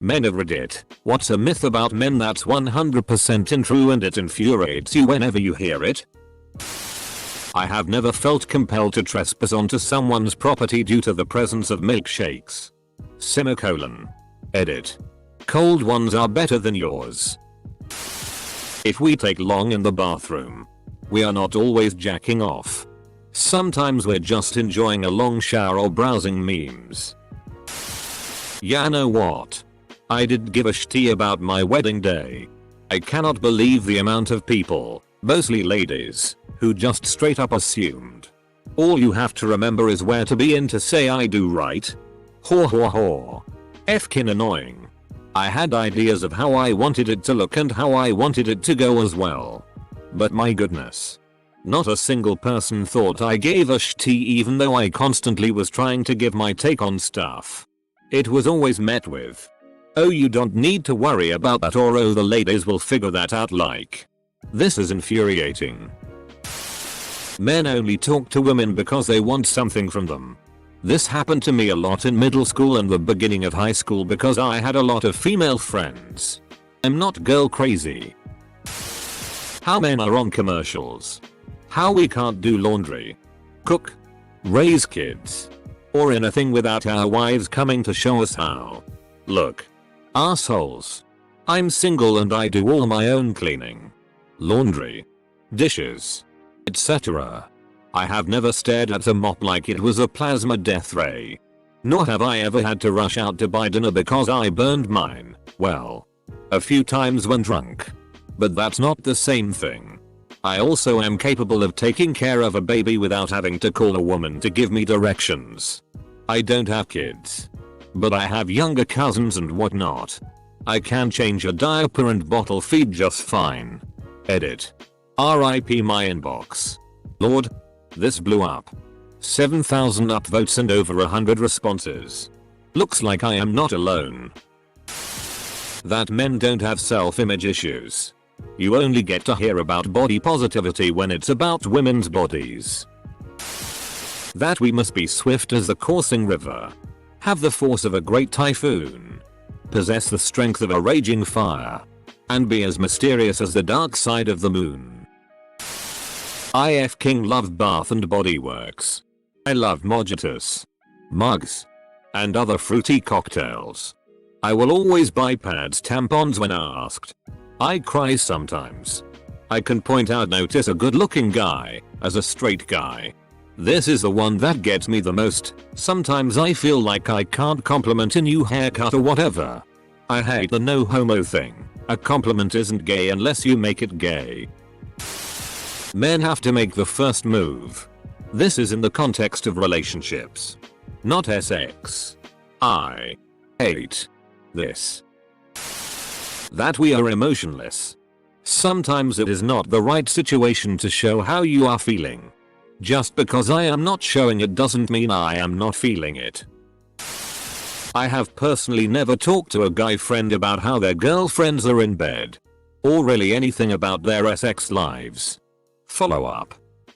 Men of Reddit, what's a myth about men that's 100% untrue and it infuriates you whenever you hear it? I have never felt compelled to trespass onto someone's property due to the presence of milkshakes. Semicolon. Edit. Cold ones are better than yours. If we take long in the bathroom, we are not always jacking off. Sometimes we're just enjoying a long shower or browsing memes. Yeah, know what? I did give a shitty about my wedding day. I cannot believe the amount of people, mostly ladies, who just straight up assumed. All you have to remember is where to be in to say I do right. Haw haw haw. Fkin annoying. I had ideas of how I wanted it to look and how I wanted it to go as well. But my goodness. Not a single person thought I gave a shitty even though I constantly was trying to give my take on stuff. It was always met with, "Oh, you don't need to worry about that," or "Oh, the ladies will figure that out." Like, this is infuriating. Men only talk to women because they want something from them. This happened to me a lot in middle school and the beginning of high school because I had a lot of female friends. I'm not girl crazy. How men are on commercials. How we can't do laundry, cook, raise kids, or anything without our wives coming to show us how. Look. Assholes. I'm single and I do all my own cleaning, laundry, dishes, etc. I have never stared at a mop like it was a plasma death ray. Nor have I ever had to rush out to buy dinner because I burned mine. Well, a few times when drunk. But that's not the same thing. I also am capable of taking care of a baby without having to call a woman to give me directions. I don't have kids, but I have younger cousins and whatnot. I can change a diaper and bottle feed just fine. Edit. RIP my inbox. Lord, this blew up. 7,000 upvotes and over 100 responses. Looks like I am not alone. That men don't have self-image issues. You only get to hear about body positivity when it's about women's bodies. That we must be swift as the coursing river, have the force of a great typhoon, possess the strength of a raging fire, and be as mysterious as the dark side of the moon. IF King love Bath and Body Works. I love mojitos, mugs, and other fruity cocktails. I will always buy pads, tampons when asked. I cry sometimes. I can point out notice a good looking guy as a straight guy. This is the one that gets me the most. Sometimes I feel like I can't compliment a new haircut or whatever. I hate the no homo thing. A compliment isn't gay unless you make it gay. Men have to make the first move. This is in the context of relationships, not sex. I hate this. That we are emotionless. Sometimes it is not the right situation to show how you are feeling. Just because I am not showing it doesn't mean I am not feeling it. I have personally never talked to a guy friend about how their girlfriends are in bed, or really anything about their sex lives. Follow up.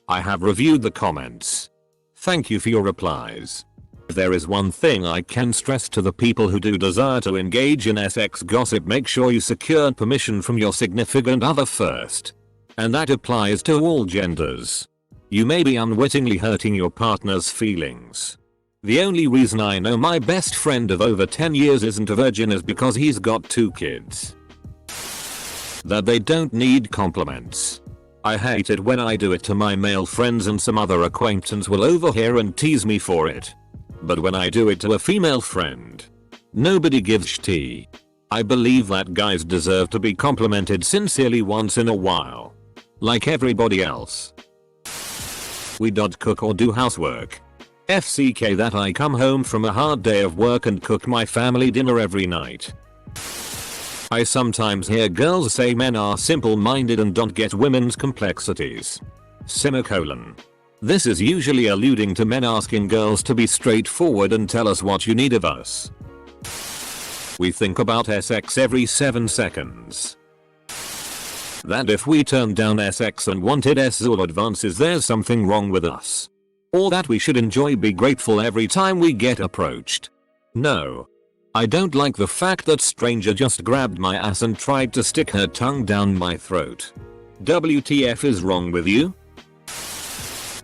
I have reviewed the comments. Thank you for your replies. If there is one thing I can stress to the people who do desire to engage in sex gossip, make sure you secure permission from your significant other first. And that applies to all genders. You may be unwittingly hurting your partner's feelings. The only reason I know my best friend of over 10 years isn't a virgin is because he's got 2 kids. That they don't need compliments. I hate it when I do it to my male friends and some other acquaintance will overhear and tease me for it. But when I do it to a female friend, nobody gives shit. I believe that guys deserve to be complimented sincerely once in a while. Like everybody else. We don't cook or do housework. FCK that I come home from a hard day of work and cook my family dinner every night. I sometimes hear girls say men are simple-minded and don't get women's complexities. Semicolon. This is usually alluding to men asking girls to be straightforward and tell us what you need of us. We think about sex every 7 seconds. That if we turn down sex and wanted all advances, there's something wrong with us. Or that we should enjoy, be grateful every time we get approached. No. I don't like the fact that stranger just grabbed my ass and tried to stick her tongue down my throat. WTF is wrong with you?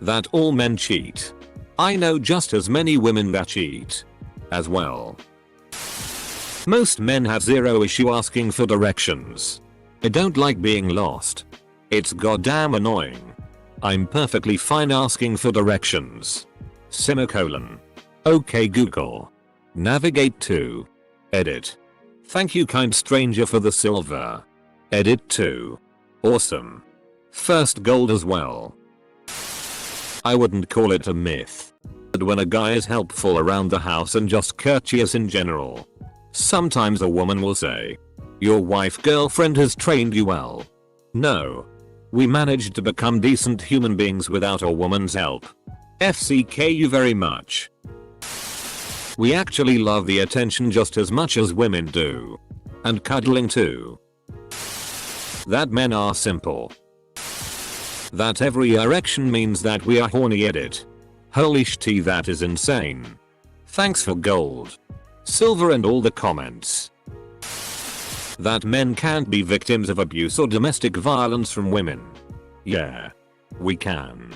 That all men cheat. I know just as many women that cheat as well. Most men have zero issue asking for directions. I don't like being lost. It's goddamn annoying. I'm perfectly fine asking for directions. Semicolon. Okay Google. Navigate to. Edit. Thank you kind stranger for the silver. Edit to. Awesome. First gold as well. I wouldn't call it a myth. But when a guy is helpful around the house and just courteous in general. Sometimes a woman will say, your wife girlfriend has trained you well. No. We managed to become decent human beings without a woman's help. FCK you very much. We actually love the attention just as much as women do. And cuddling too. That men are simple. That every erection means that we are horny edit. Holy shit that is insane. Thanks for gold. Silver and all the comments. That men can't be victims of abuse or domestic violence from women. Yeah. We can.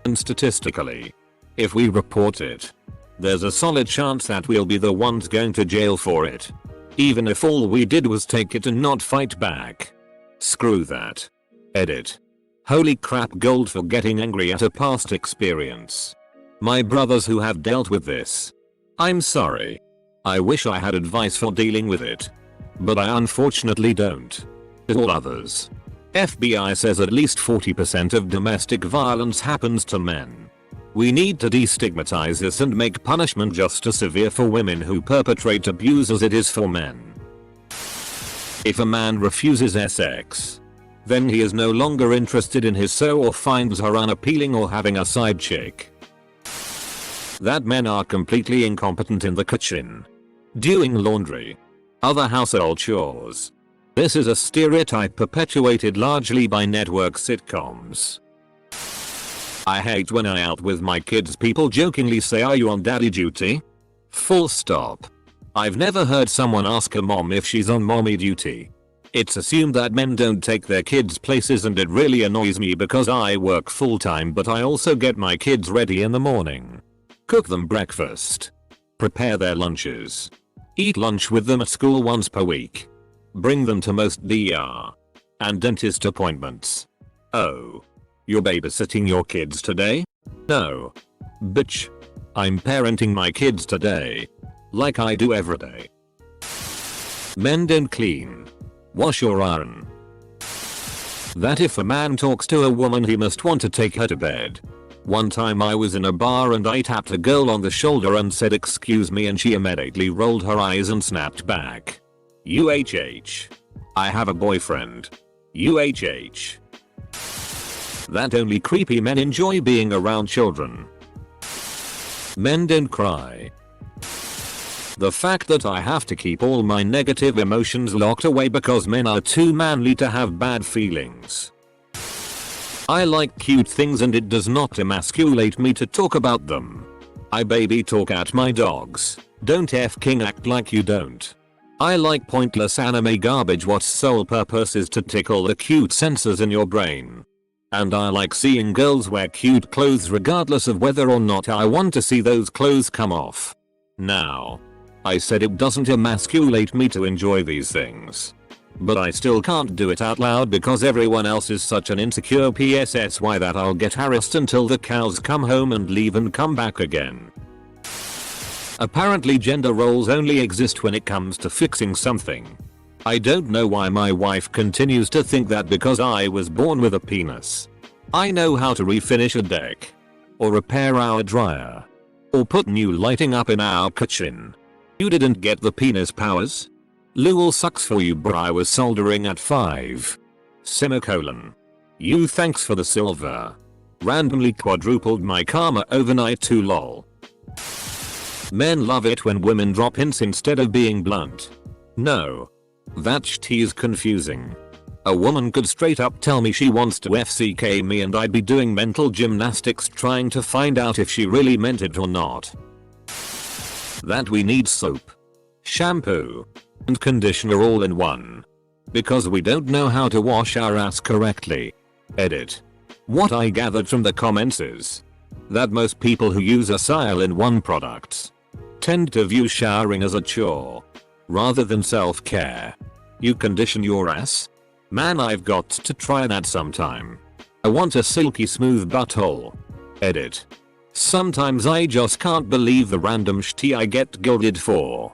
And statistically, if we report it, there's a solid chance that we'll be the ones going to jail for it. Even if all we did was take it and not fight back. Screw that. Edit. Holy crap gold for getting angry at a past experience. My brothers who have dealt with this. I'm sorry. I wish I had advice for dealing with it. But I unfortunately don't. All others. FBI says at least 40% of domestic violence happens to men. We need to destigmatize this and make punishment just as severe for women who perpetrate abuse as it is for men. If a man refuses sex, then he is no longer interested in his so or finds her unappealing or having a side chick. That men are completely incompetent in the kitchen. Doing laundry. Other household chores. This is a stereotype perpetuated largely by network sitcoms. I hate when I out with my kids people jokingly say are you on daddy duty? Full stop. I've never heard someone ask a mom if she's on mommy duty. It's assumed that men don't take their kids places and it really annoys me because I work full time but I also get my kids ready in the morning. Cook them breakfast. Prepare their lunches. Eat lunch with them at school once per week. Bring them to most DR and dentist appointments. Oh. You're babysitting your kids today? No. Bitch. I'm parenting my kids today. Like I do every day. Men don't clean. Wash or iron. That if a man talks to a woman he must want to take her to bed. One time I was in a bar and I tapped a girl on the shoulder and said excuse me and she immediately rolled her eyes and snapped back. UHH. I have a boyfriend. UHH. That only creepy men enjoy being around children. Men don't cry. The fact that I have to keep all my negative emotions locked away because men are too manly to have bad feelings. I like cute things and it does not emasculate me to talk about them. I baby talk at my dogs. Don't f***ing act like you don't. I like pointless anime garbage whose sole purpose is to tickle the cute sensors in your brain. And I like seeing girls wear cute clothes regardless of whether or not I want to see those clothes come off. Now, I said it doesn't emasculate me to enjoy these things. But I still can't do it out loud because everyone else is such an insecure PSSY that I'll get harassed until the cows come home and leave and come back again. Apparently gender roles only exist when it comes to fixing something. I don't know why my wife continues to think that because I was born with a penis, I know how to refinish a deck, or repair our dryer, or put new lighting up in our kitchen. You didn't get the penis powers? Lol sucks for you bro I was soldering at 5. Semicolon. You thanks for the silver. Randomly quadrupled my karma overnight too lol. Men love it when women drop hints instead of being blunt. No. That shit is confusing. A woman could straight up tell me she wants to FCK me and I'd be doing mental gymnastics trying to find out if she really meant it or not. That we need soap. shampoo, and conditioner all in one. Because we don't know how to wash our ass correctly. Edit. What I gathered from the comments is that most people who use All-in-One products tend to view showering as a chore rather than self-care. You condition your ass? Man, I've got to try that sometime. I want a silky smooth butthole. Edit. Sometimes I just can't believe the random shit I get gilded for.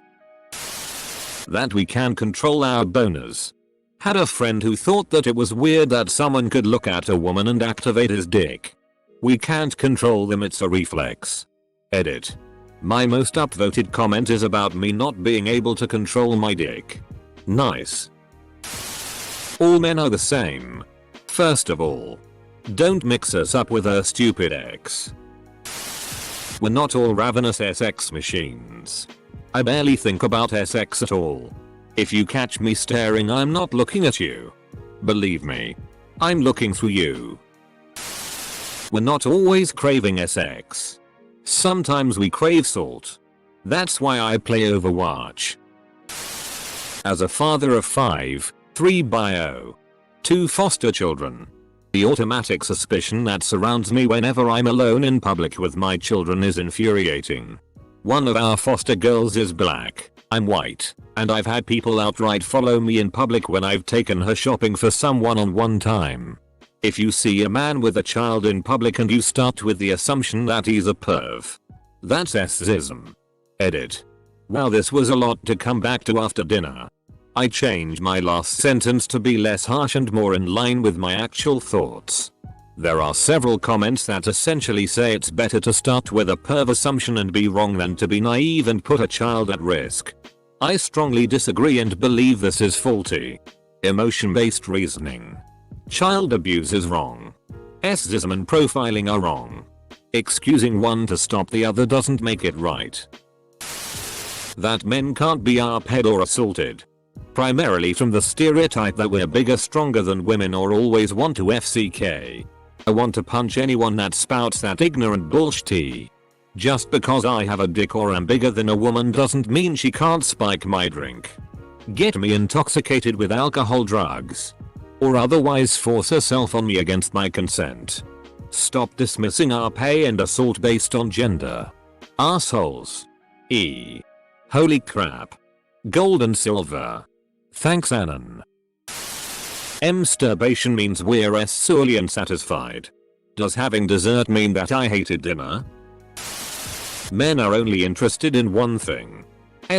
That we can control our boners. Had a friend who thought that it was weird that someone could look at a woman and activate his dick. We can't control them, it's a reflex. Edit. My most upvoted comment is about me not being able to control my dick. Nice. All men are the same. First of all, don't mix us up with her stupid ex. We're not all ravenous SX machines. I barely think about SX at all. If you catch me staring, I'm not looking at you. Believe me, I'm looking through you. We're not always craving SX. Sometimes we crave salt. That's why I play Overwatch. As a father of 5, 3 bio, 2 foster children, the automatic suspicion that surrounds me whenever I'm alone in public with my children is infuriating. One of our foster girls is black, I'm white, and I've had people outright follow me in public when I've taken her shopping for some one-on-one time. If you see a man with a child in public and you start with the assumption that he's a perv, that's sexism. Edit. Wow, this was a lot to come back to after dinner. I changed my last sentence to be less harsh and more in line with my actual thoughts. There are several comments that essentially say it's better to start with a perv assumption and be wrong than to be naive and put a child at risk. I strongly disagree and believe this is faulty. Emotion-based reasoning. Child abuse is wrong. Sexism and profiling are wrong. Excusing one to stop the other doesn't make it right. That men can't be arped or assaulted. Primarily from the stereotype that we're bigger, stronger than women or always want to FCK. I want to punch anyone that spouts that ignorant bullshit. Just because I have a dick or am bigger than a woman doesn't mean she can't spike my drink, get me intoxicated with alcohol, drugs, or otherwise force herself on me against my consent. Stop dismissing RP and assault based on gender. Assholes. Holy crap. Gold and silver. Thanks, Anon. Masturbation means we're sorely unsatisfied. Does having dessert mean that I hated dinner? Men are only interested in one thing.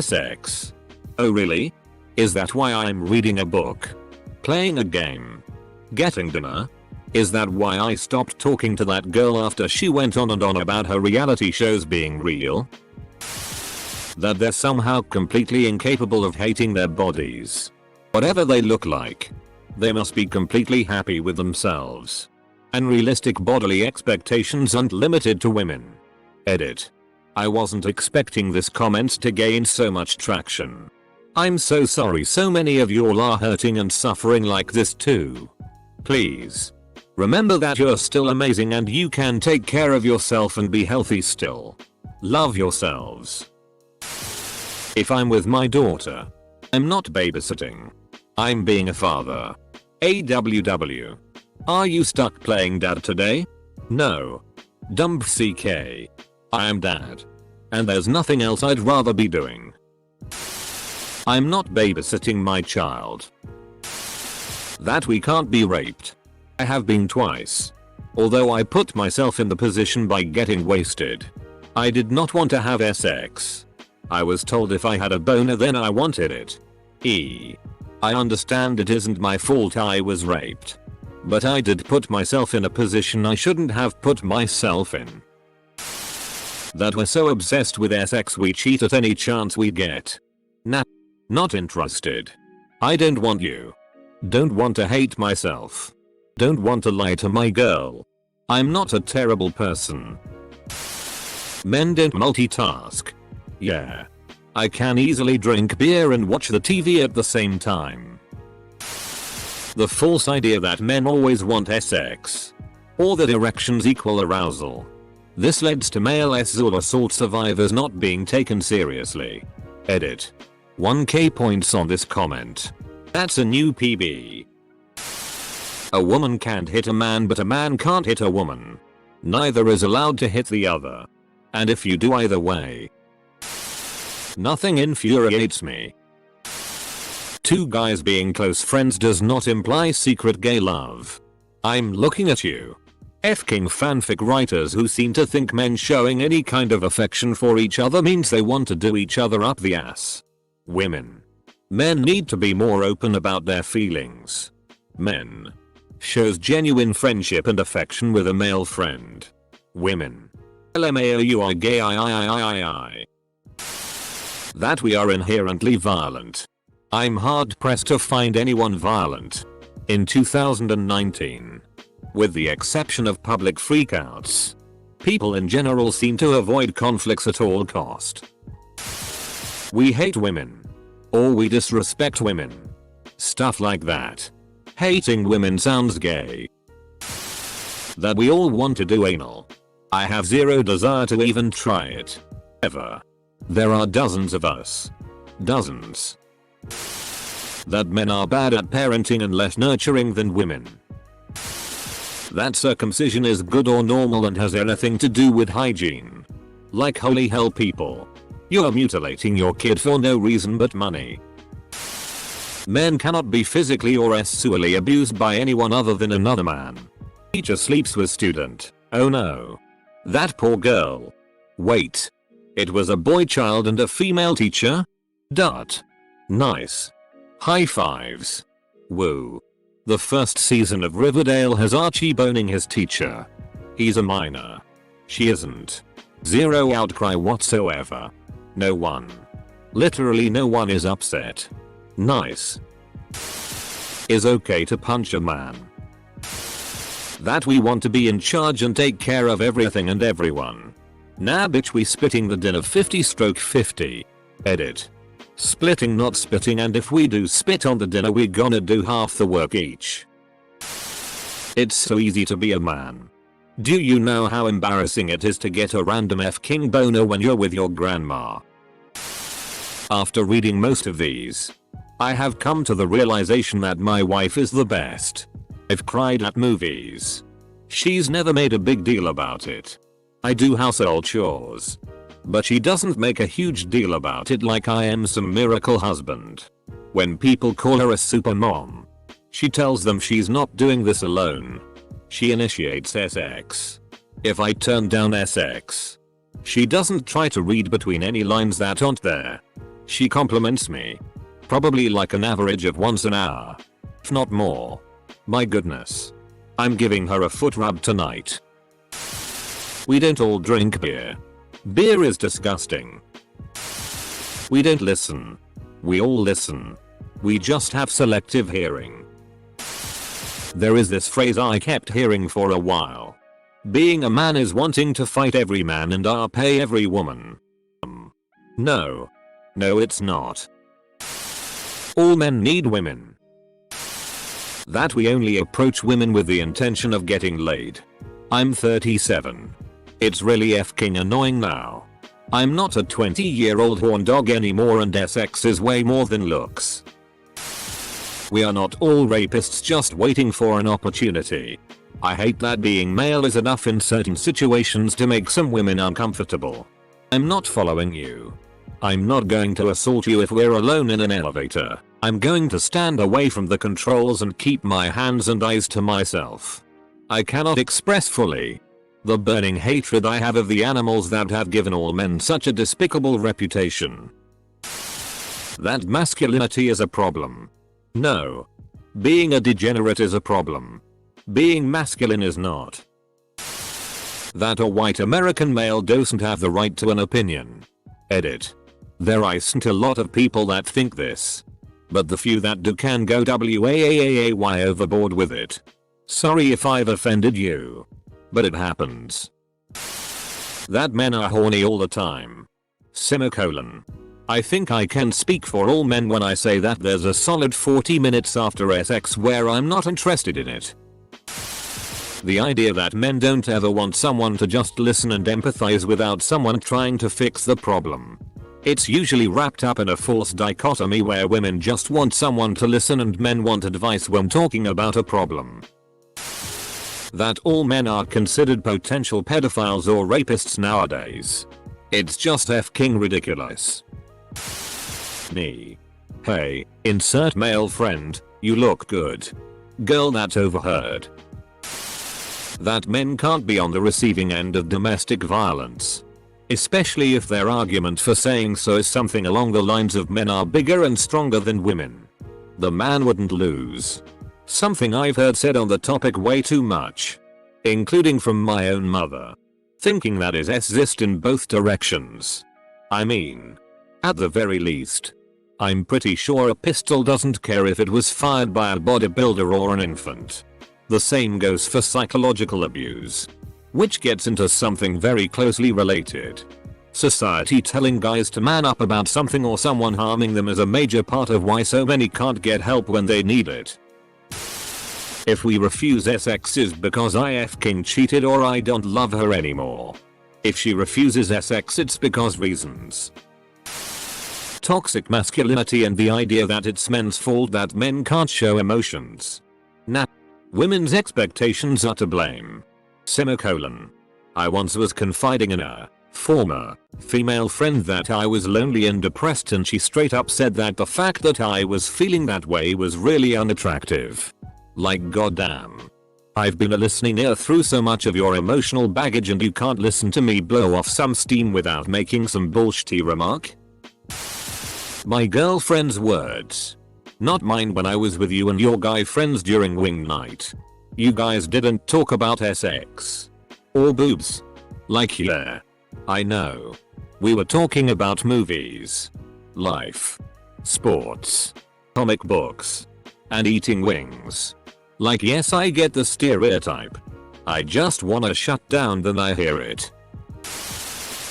Sex. Oh really? Is that why I'm reading a book? Playing a game? Getting dinner? Is that why I stopped talking to that girl after she went on and on about her reality shows being real? That they're somehow completely incapable of hating their bodies. Whatever they look like. They must be completely happy with themselves. Unrealistic bodily expectations aren't limited to women. Edit. I wasn't expecting this comment to gain so much traction. I'm so sorry so many of y'all are hurting and suffering like this too. Please. Remember that you're still amazing and you can take care of yourself and be healthy still. Love yourselves. If I'm with my daughter, I'm not babysitting. I'm being a father. AWW. Are you stuck playing dad today? No. Dumb CK. I am dad. And there's nothing else I'd rather be doing. I'm not babysitting my child. That we can't be raped. I have been twice. Although I put myself in the position by getting wasted. I did not want to have sex. I was told if I had a boner then I wanted it. I understand it isn't my fault I was raped. But I did put myself in a position I shouldn't have put myself in. That we're so obsessed with sex we cheat at any chance we get. Nah. Not interested. I don't want you. Don't want to hate myself. Don't want to lie to my girl. I'm not a terrible person. Men don't multitask. Yeah. I can easily drink beer and watch the TV at the same time. The false idea that men always want sex. Or that erections equal arousal. This leads to male assault survivors not being taken seriously. Edit. 1k points on this comment. That's a new PB. A woman can't hit a man, but a man can't hit a woman. Neither is allowed to hit the other. And if you do either way, nothing infuriates me. Two guys being close friends does not imply secret gay love. I'm looking at you. F-king fanfic writers who seem to think men showing any kind of affection for each other means they want to do each other up the ass. Women. Men need to be more open about their feelings. Men. Shows genuine friendship and affection with a male friend. Women. LMAO, you are gay. That we are inherently violent. I'm hard pressed to find anyone violent. In 2019. With the exception of public freakouts. People in general seem to avoid conflicts at all cost. We hate women. Or we disrespect women. Stuff like that. Hating women sounds gay. That we all want to do anal. I have zero desire to even try it. Ever. There are dozens of us. Dozens. That men are bad at parenting and less nurturing than women. That circumcision is good or normal and has anything to do with hygiene. Like holy hell, people. You're mutilating your kid for no reason but money. Men cannot be physically or sexually abused by anyone other than another man. Teacher sleeps with student. Oh no. That poor girl. Wait. It was a boy child and a female teacher? Dot. Nice. High fives. Woo. The first season of Riverdale has Archie boning his teacher. He's a minor. She isn't. Zero outcry whatsoever. No one. Literally no one is upset. Nice. Is okay to punch a man. That we want to be in charge and take care of everything and everyone. Nah bitch, we splitting the dinner 50/50. Edit. Splitting not spitting, and if we do spit on the dinner we gonna do half the work each. It's so easy to be a man. Do you know how embarrassing it is to get a random F-king boner when you're with your grandma? After reading most of these, I have come to the realization that my wife is the best. I've cried at movies. She's never made a big deal about it. I do household chores. But she doesn't make a huge deal about it like I am some miracle husband. When people call her a super mom, she tells them she's not doing this alone. She initiates sex. If I turn down sex, she doesn't try to read between any lines that aren't there. She compliments me. Probably like an average of once an hour. If not more. My goodness. I'm giving her a foot rub tonight. We don't all drink beer. Beer is disgusting. We don't listen. We all listen. We just have selective hearing. There is this phrase I kept hearing for a while. Being a man is wanting to fight every man and pay every woman. No. No, it's not. All men need women. That we only approach women with the intention of getting laid. I'm 37. It's really f***ing annoying now. I'm not a 20-year-old horn dog anymore, and sex is way more than looks. We are not all rapists just waiting for an opportunity. I hate that being male is enough in certain situations to make some women uncomfortable. I'm not following you. I'm not going to assault you if we're alone in an elevator. I'm going to stand away from the controls and keep my hands and eyes to myself. I cannot express fully the burning hatred I have of the animals that have given all men such a despicable reputation. That masculinity is a problem. No. Being a degenerate is a problem. Being masculine is not. That a white American male doesn't have the right to an opinion. Edit. There isn't a lot of people that think this. But the few that do can go WAAAAY overboard with it. Sorry if I've offended you. But it happens. That men are horny all the time. Semicolon. I think I can speak for all men when I say that there's a solid 40 minutes after sex where I'm not interested in it. The idea that men don't ever want someone to just listen and empathize without someone trying to fix the problem. It's usually wrapped up in a false dichotomy where women just want someone to listen and men want advice when talking about a problem. That all men are considered potential pedophiles or rapists nowadays. It's just f***ing ridiculous. Me. Hey, insert male friend, you look good. Girl, that's overheard. That men can't be on the receiving end of domestic violence. Especially if their argument for saying so is something along the lines of men are bigger and stronger than women. The man wouldn't lose. Something I've heard said on the topic way too much. Including from my own mother. Thinking that is sexist in both directions. I mean, at the very least, I'm pretty sure a pistol doesn't care if it was fired by a bodybuilder or an infant. The same goes for psychological abuse. Which gets into something very closely related. Society telling guys to man up about something or someone harming them is a major part of why so many can't get help when they need it. If we refuse sex is because I f***ing cheated or I don't love her anymore. If she refuses sex it's because reasons. Toxic masculinity and the idea that it's men's fault that men can't show emotions. Nah. Women's expectations are to blame. Semicolon. I once was confiding in a former female friend that I was lonely and depressed and she straight up said that the fact that I was feeling that way was really unattractive. Like goddamn. I've been a listening ear through so much of your emotional baggage and you can't listen to me blow off some steam without making some bullshitty remark? My girlfriend's words. Not mine when I was with you and your guy friends during wing night. You guys didn't talk about sex. Or boobs. Like yeah. I know. We were talking about movies. Life. Sports. Comic books. And eating wings. Like yes I get the stereotype. I just wanna shut down when I hear it.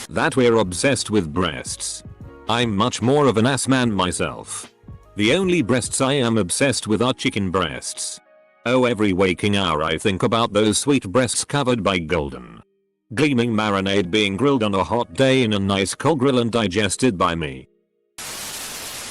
That we're obsessed with breasts. I'm much more of an ass man myself. The only breasts I am obsessed with are chicken breasts. Oh, every waking hour I think about those sweet breasts covered by golden, gleaming marinade being grilled on a hot day in a nice coal grill and digested by me.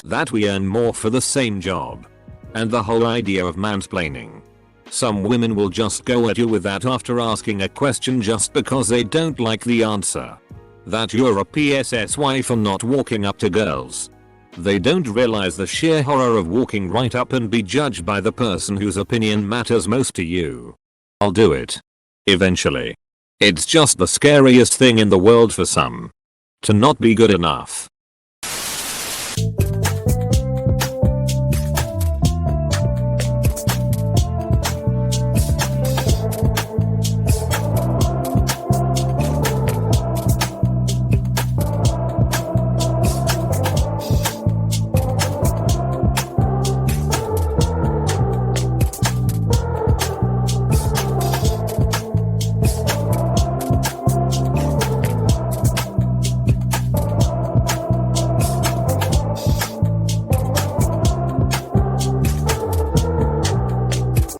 That we earn more for the same job. And the whole idea of mansplaining. Some women will just go at you with that after asking a question just because they don't like the answer. That you're a PSS wife and not walking up to girls. They don't realize the sheer horror of walking right up and be judged by the person whose opinion matters most to you. I'll do it. Eventually. It's just the scariest thing in the world for some. To not be good enough.